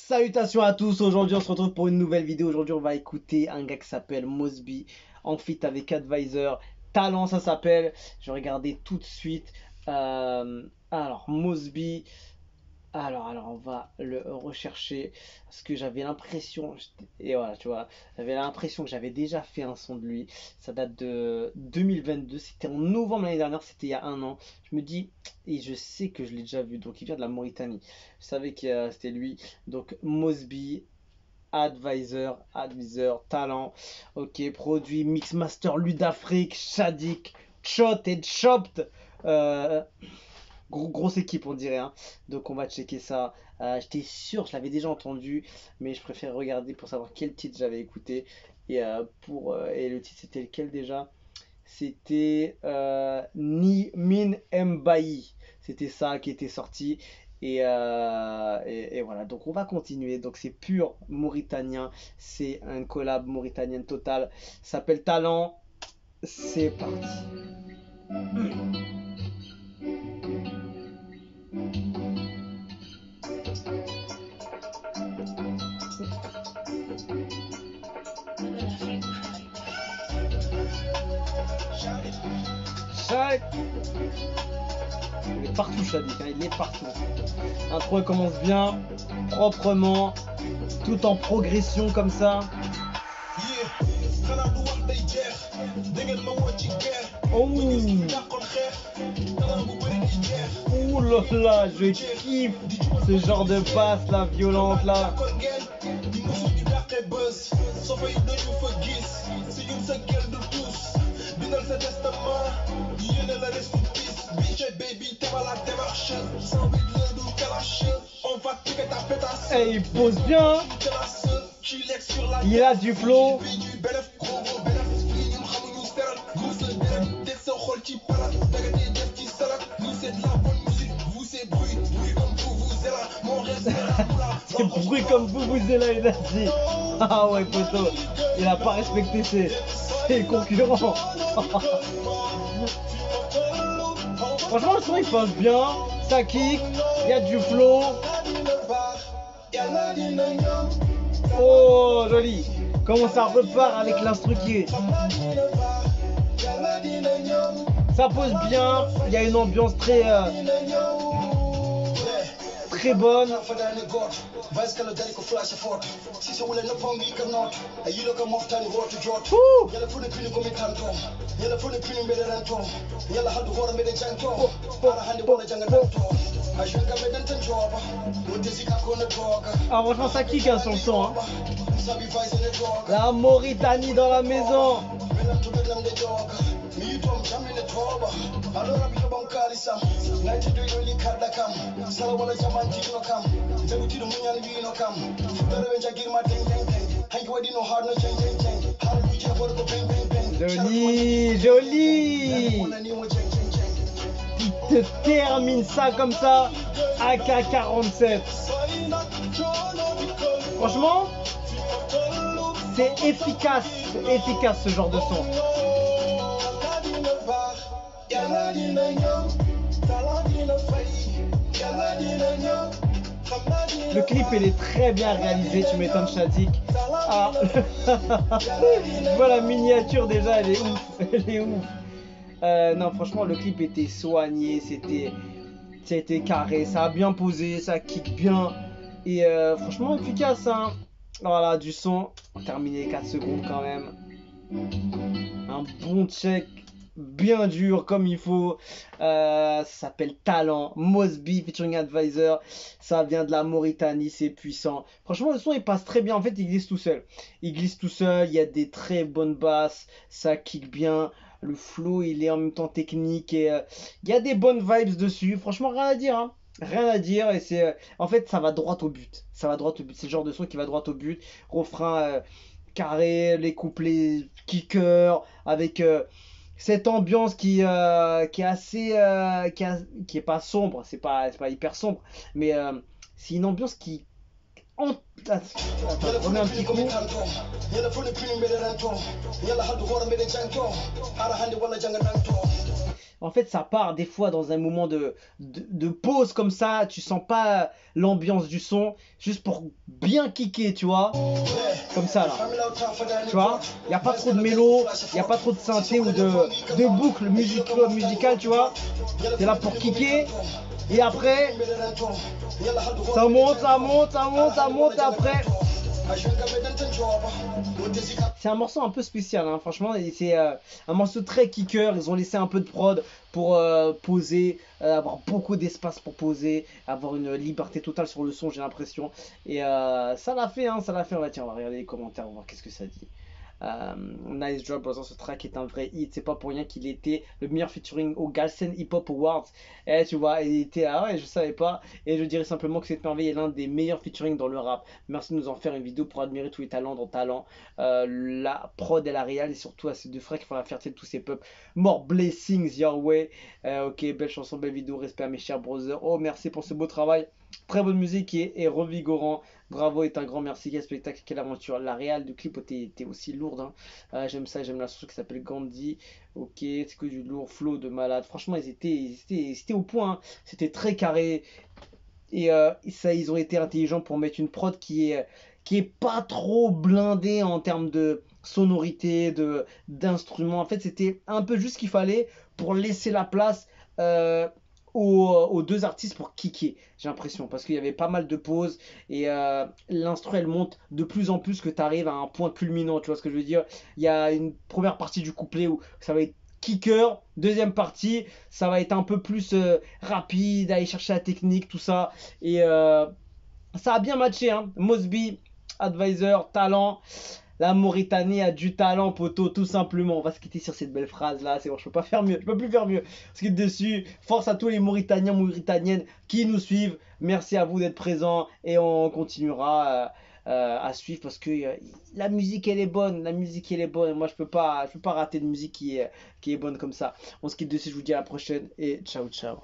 Salutations à tous, aujourd'hui on se retrouve pour une nouvelle vidéo. Aujourd'hui on va écouter un gars qui s'appelle Mosby en feat avec Advisor. Talent ça s'appelle, je vais regarder tout de suite. Alors Mosby, alors on va le rechercher parce que j'avais l'impression, et voilà tu vois, j'avais l'impression que j'avais déjà fait un son de lui. Ça date de 2022, c'était en novembre l'année dernière, c'était il y a un an. Je me dis, et je sais que je l'ai déjà vu, donc il vient de la Mauritanie. Je savais que c'était lui, donc Mosby. Advisor, Talent, ok, produit Mixmaster, Ludafrique, Shadik, Chot et Chopped. Euh, Grosse équipe on dirait, hein. Donc on va checker ça. J'étais sûr, je l'avais déjà entendu, mais je préfère regarder pour savoir quel titre j'avais écouté. Et le titre c'était lequel déjà? C'était Ni Min Mbayi. C'était ça qui était sorti. Et voilà, donc on va continuer. Donc c'est pur mauritanien, c'est un collab mauritanienne totale. Ça s'appelle Talent. C'est parti. Chaque... Il est partout, Shadik, hein, il est partout. L'intro commence bien, proprement, tout en progression comme ça. Oh, oh là là, je kiffe ce genre de passe là, violente là. Et il pose bien. Il a du flow. C'est bruit comme Vuvuzela, il a dit. Ah ouais, poto, il a pas respecté ses concurrents. Franchement, le son il passe bien, ça kick, il y a du flow. Oh, joli. Comment ça repart avec l'instru qui est. Ça pose bien, il y a une ambiance très bonne. Ah franchement ça kick hein, sur le son hein. La Mauritanie dans la maison. Joli, joli. Il te termine ça comme ça. AK-47. Franchement, c'est efficace ce genre de son. Le clip il est très bien réalisé, tu m'étonnes Shadik. Ah. Je vois la miniature déjà, elle est ouf. Elle est ouf. Non franchement le clip était soigné, c'était carré, ça a bien posé, ça kick bien. Et franchement efficace hein. Voilà du son, terminé 4 secondes quand même. Un bon check. Bien dur comme il faut. Ça s'appelle Talent, Mosby featuring Advisor. Ça vient de la Mauritanie, c'est puissant. Franchement le son il passe très bien. En fait il glisse tout seul. Il glisse tout seul, il y a des très bonnes basses. Ça kick bien. Le flow il est en même temps technique. Et il y a des bonnes vibes dessus. Franchement rien à dire hein. Rien à dire. Et c'est en fait ça va droit au but. Ça va droit au but. C'est le genre de son qui va droit au but. Refrain carré, les couplets kicker. Avec... cette ambiance qui est assez qui est pas sombre, c'est pas hyper sombre, mais c'est une ambiance qui attends, je remets un petit coup. En fait, ça part des fois dans un moment de pause comme ça. Tu sens pas l'ambiance du son. Juste pour bien kicker, tu vois. Comme ça, là. Tu vois, il n'y a pas trop de mélo, il n'y a pas trop de synthé ou de boucles musicales, tu vois. C'est là pour kicker. Et après, ça monte, ça monte, ça monte, ça monte. Et après, c'est un morceau un peu spécial, hein, franchement. Et c'est un morceau très kicker. Ils ont laissé un peu de prod pour poser, avoir beaucoup d'espace pour poser, avoir une liberté totale sur le son, j'ai l'impression. Et ça l'a fait, hein, ça l'a fait. Tiens, on va regarder les commentaires, on va voir qu'est-ce que ça dit. Nice Job, Brother, ce track est un vrai hit. C'est pas pour rien qu'il était le meilleur featuring au Galsen Hip Hop Awards. Et tu vois, il était là, ouais, je savais pas. Et je dirais simplement que cette merveille est l'un des meilleurs featuring dans le rap. Merci de nous en faire une vidéo pour admirer tous les talents dans Talent. La prod et la réal, et surtout à ces deux frères qui font la fierté de tous ces peuples. More blessings your way. Ok, belle chanson, belle vidéo. Respect à mes chers brothers. Oh, merci pour ce beau travail. Très bonne musique et revigorant. Bravo est un grand merci. Quel spectacle, quelle aventure. La réal du clip était aussi lourde, hein. J'aime ça, j'aime la chanson qui s'appelle Gandhi. Ok, c'est que du lourd, flow de malade. Franchement, ils étaient au point, hein. C'était très carré. Et ça, ils ont été intelligents pour mettre une prod qui est pas trop blindée en termes de sonorité, d'instruments. En fait, c'était un peu juste ce qu'il fallait pour laisser la place aux deux artistes pour kicker, j'ai l'impression. Parce qu'il y avait pas mal de pauses et l'instru, elle monte de plus en plus que tu arrives à un point culminant. Tu vois ce que je veux dire? Il y a une première partie du couplet où ça va être kicker, deuxième partie, ça va être un peu plus rapide, aller chercher la technique, tout ça. Et ça a bien matché, hein. Mosby, Advisor, talent. La Mauritanie a du talent, poteau, tout simplement. On va se quitter sur cette belle phrase là. C'est bon, je peux pas faire mieux. Je peux plus faire mieux. On se quitte dessus. Force à tous les Mauritaniens, Mauritaniennes qui nous suivent. Merci à vous d'être présents et on continuera à suivre parce que la musique elle est bonne. La musique elle est bonne. Et moi je peux pas rater de musique qui est bonne comme ça. On se quitte dessus. Je vous dis à la prochaine et ciao ciao.